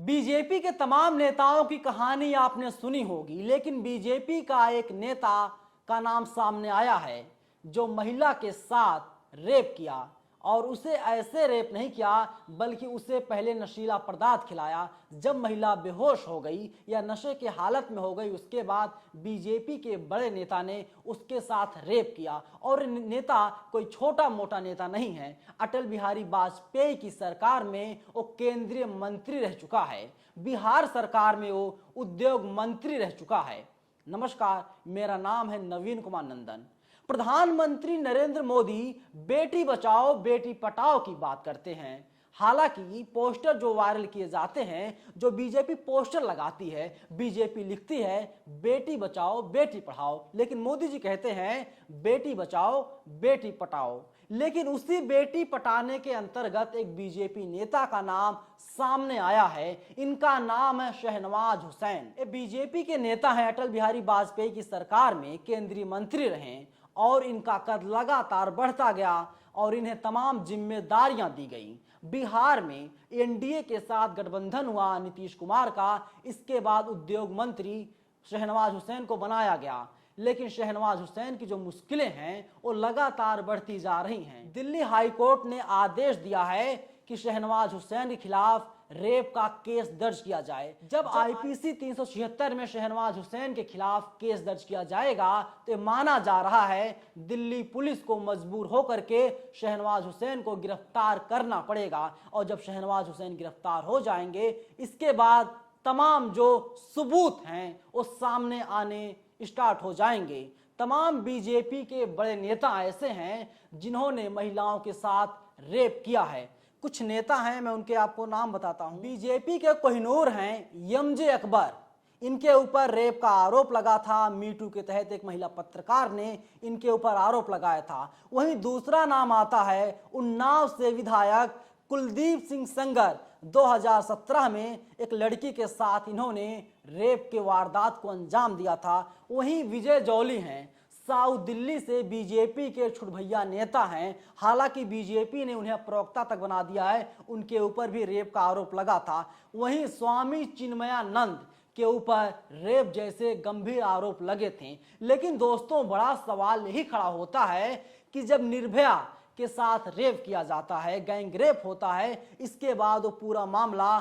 BJP के तमाम नेताओं की कहानी आपने सुनी होगी, लेकिन बीजेपी का एक नेता का नाम सामने आया है जो महिला के साथ रेप किया। और उसे ऐसे रेप नहीं किया बल्कि उसे पहले नशीला पदार्थ खिलाया। जब महिला बेहोश हो गई या नशे के हालत में हो गई, उसके बाद बीजेपी के बड़े नेता ने उसके साथ रेप किया। और नेता कोई छोटा मोटा नेता नहीं है। अटल बिहारी वाजपेयी की सरकार में वो केंद्रीय मंत्री रह चुका है। बिहार सरकार में वो उद्योग मंत्री रह चुका है। नमस्कार, मेरा नाम है नवीन कुमार नंदन। प्रधानमंत्री नरेंद्र मोदी बेटी बचाओ बेटी पढ़ाओ की बात करते हैं। हालांकि पोस्टर जो वायरल किए जाते हैं, जो बीजेपी पोस्टर लगाती है, बीजेपी लिखती है बेटी बचाओ बेटी पढ़ाओ, लेकिन मोदी जी कहते हैं बेटी बचाओ बेटी पढ़ाओ। लेकिन उसी बेटी पटाने के अंतर्गत एक बीजेपी नेता का नाम सामने आया है। इनका नाम है शहनवाज हुसैन। ये बीजेपी के नेता हैं, अटल बिहारी वाजपेयी की सरकार में केंद्रीय मंत्री रहे और इनका कद लगातार बढ़ता गया और इन्हें तमाम जिम्मेदारियां दी गई। बिहार में एनडीए के साथ गठबंधन हुआ नीतीश कुमार का। इसके बाद उद्योग मंत्री शहनवाज हुसैन को बनाया गया। लेकिन शहनवाज हुसैन की जो मुश्किलें हैं वो लगातार बढ़ती जा रही हैं। दिल्ली हाई कोर्ट ने आदेश दिया है कि शहनवाज हुसैन के खिलाफ रेप का केस दर्ज किया जाए। जब आईपीसी 376 में शहनवाज हुसैन के खिलाफ केस दर्ज किया जाएगा तो माना जा रहा है दिल्ली पुलिस को मजबूर होकर के शहनवाज हुसैन को गिरफ्तार करना पड़ेगा। और जब शहनवाज हुसैन गिरफ्तार हो जाएंगे, इसके बाद तमाम जो सबूत हैं वो सामने आने स्टार्ट हो जाएंगे। तमाम बीजेपी के बड़े नेता ऐसे हैं जिन्होंने महिलाओं के साथ रेप किया है। कुछ नेता हैं, मैं उनके आपको नाम बताता हूं। बीजेपी के कोहिनूर हैं यमजे अकबर। इनके ऊपर रेप का आरोप लगा था। मीटू के तहत एक महिला पत्रकार ने इनके ऊपर आरोप लगाया था। वहीं दूसरा नाम आता है उन्नाव से विधायक कुलदीप सिंह सेंगर। 2017 में एक लड़की के साथ इन्होंने रेप के वारदात को अंजाम दिया था। वहीं विजय जौली हैं, साउथ दिल्ली से बीजेपी के छुटभैया नेता हैं। हालांकि बीजेपी ने उन्हें प्रवक्ता तक बना दिया है। उनके ऊपर भी रेप का आरोप लगा था। वहीं स्वामी चिन्मयानंद के ऊपर रेप जैसे गंभीर आरोप लगे थे। लेकिन दोस्तों, बड़ा सवाल यही खड़ा होता है कि जब निर्भया के साथ रेप किया जाता है, गैंग रेप होता है, इसके बाद वो पूरा मामला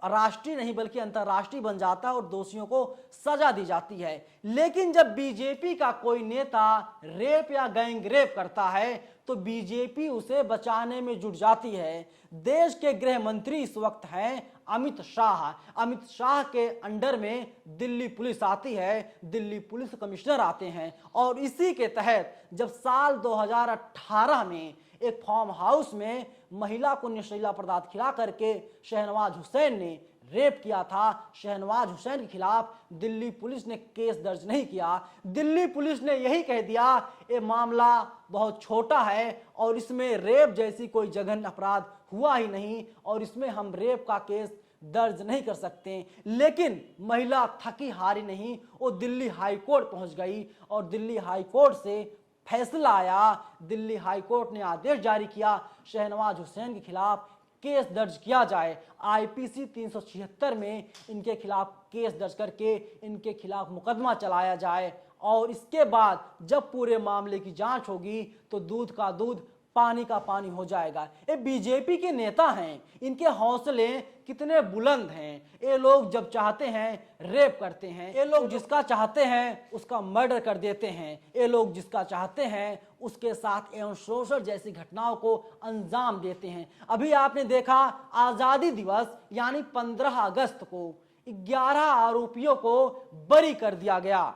राष्ट्रीय नहीं बल्कि अंतर्राष्ट्रीय बन जाता है और दोषियों को सजा दी जाती है। लेकिन जब बीजेपी का कोई नेता रेप या गैंग रेप करता है तो बीजेपी उसे बचाने में जुट जाती है। देश के गृह मंत्री इस वक्त हैं अमित शाह। अमित शाह के अंडर में दिल्ली पुलिस आती है, दिल्ली पुलिस कमिश्नर आते हैं। और इसी के तहत जब साल 2018 में एक फार्म हाउस में महिला को नशीला पदार्थ खिला करके शहनवाज हुसैन ने रेप किया था, शहनवाज हुसैन के खिलाफ दिल्ली पुलिस ने केस दर्ज नहीं किया। दिल्ली पुलिस ने यही कह दिया ये मामला बहुत छोटा है और इसमें रेप जैसी कोई जघन्य अपराध हुआ ही नहीं और इसमें हम रेप का केस दर्ज नहीं कर सकते। लेकिन महिला थकी हारी नहीं, वो दिल्ली हाई कोर्ट पहुंच गई और दिल्ली हाई कोर्ट से फैसला आया। दिल्ली हाई कोर्ट ने आदेश जारी किया शहनवाज हुसैन के खिलाफ केस दर्ज किया जाए। आईपीसी 376 में इनके खिलाफ केस दर्ज करके इनके खिलाफ मुकदमा चलाया जाए। और इसके बाद जब पूरे मामले की जांच होगी तो दूध का दूध पानी का पानी हो जाएगा। ये बीजेपी के नेता हैं, इनके हौसले कितने बुलंद हैं। ये लोग जब चाहते हैं रेप करते हैं, ये लोग जिसका चाहते हैं उसका मर्डर कर देते हैं, ये लोग जिसका चाहते हैं उसके साथ एवं शोषण जैसी घटनाओं को अंजाम देते हैं। अभी आपने देखा आजादी दिवस यानी 15 अगस्त को 11 आरोपियों को बरी कर दिया गया।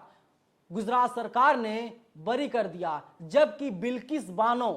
गुजरात सरकार ने बरी कर दिया, जबकि बिल्किस बानो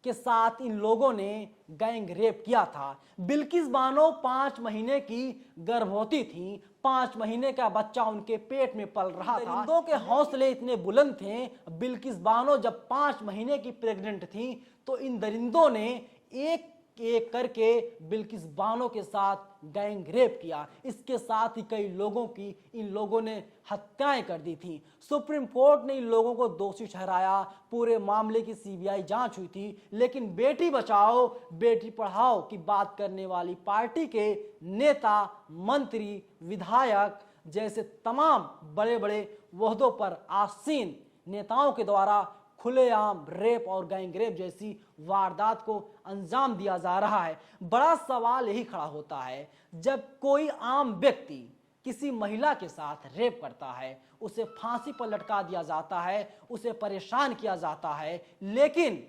के साथ इन लोगों ने गैंग रेप किया था। बिल्किस बानो 5 महीने की गर्भवती थी, 5 महीने का बच्चा उनके पेट में पल रहा था। दरिंदों के हौसले इतने बुलंद थे। बिल्किस बानो जब 5 महीने की प्रेग्नेंट थी तो इन दरिंदों ने एक एक करके बिल्किस बानो के साथ गैंग रेप किया। इसके साथ ही कई लोगों की इन लोगों ने हत्याएं कर दी थी। सुप्रीम कोर्ट ने इन लोगों को दोषी ठहराया। पूरे मामले की सीबीआई जांच हुई थी, लेकिन बेटी बचाओ बेटी पढ़ाओ की बात करने वाली पार्टी के नेता, मंत्री, विधायक जैसे तमाम बड़े बड़े ओहदों पर आसीन नेताओं के द्वारा खुलेआम रेप और गैंग रेप जैसी वारदात को अंजाम दिया जा रहा है। बड़ा सवाल यही खड़ा होता है, जब कोई आम व्यक्ति किसी महिला के साथ रेप करता है, उसे फांसी पर लटका दिया जाता है, उसे परेशान किया जाता है, लेकिन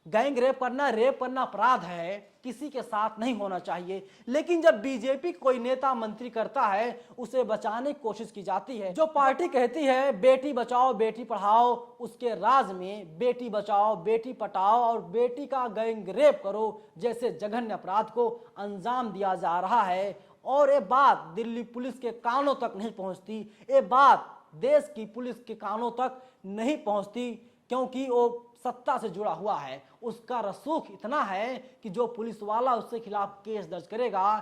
गैंग रेप करना अपराध है, किसी के साथ नहीं होना चाहिए। लेकिन जब बीजेपी कोई नेता मंत्री करता है, उसे बचाने की कोशिश की जाती है। जो पार्टी कहती है बेटी बचाओ बेटी पढ़ाओ, उसके राज में बेटी बचाओ बेटी पढ़ाओ और बेटी का गैंग रेप करो जैसे जघन्य अपराध को अंजाम दिया जा रहा है। और ये बात दिल्ली पुलिस के कानों तक नहीं पहुंचती, ये बात देश की पुलिस के कानों तक नहीं पहुंचती, क्योंकि वो सत्ता से जुड़ा हुआ है। उसका रसूख इतना है कि जो पुलिस वाला उसके खिलाफ केस दर्ज करेगा,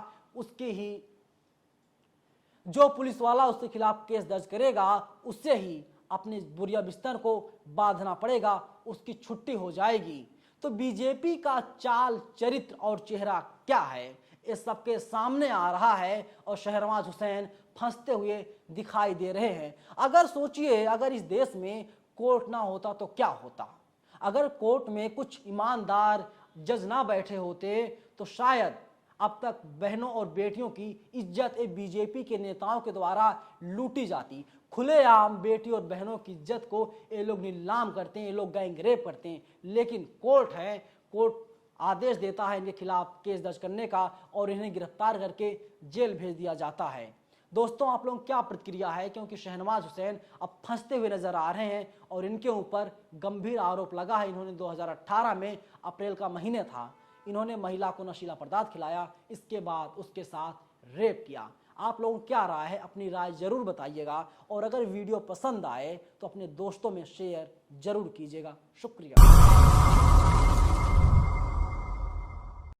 उससे ही अपने बुरिया बिस्तर को बांधना पड़ेगा, उसकी छुट्टी हो जाएगी। तो बीजेपी का चाल चरित्र और चेहरा क्या है, ये सबके सामने आ रहा है और शहनवाज हुसैन फंसते हुए दिखाई दे रहे हैं। अगर सोचिए, अगर इस देश में कोर्ट ना होता तो क्या होता? अगर कोर्ट में कुछ ईमानदार जज ना बैठे होते तो शायद अब तक बहनों और बेटियों की इज्जत बीजेपी के नेताओं के द्वारा लूटी जाती। खुलेआम बेटी और बहनों की इज्जत को ये लोग नीलाम करते हैं, ये लोग गैंग रेप करते हैं। लेकिन कोर्ट है, कोर्ट आदेश देता है इनके खिलाफ केस दर्ज करने का और इन्हें गिरफ्तार करके जेल भेज दिया जाता है। दोस्तों, आप लोगों की क्या प्रतिक्रिया है? क्योंकि शहनवाज हुसैन अब फंसते हुए नजर आ रहे हैं और इनके ऊपर गंभीर आरोप लगा है। इन्होंने 2018 में अप्रैल का महीने था, इन्होंने महिला को नशीला पदार्थ खिलाया, इसके बाद उसके साथ रेप किया। आप लोगों को क्या राय है? अपनी राय जरूर बताइएगा और अगर वीडियो पसंद आए तो अपने दोस्तों में शेयर जरूर कीजिएगा। शुक्रिया।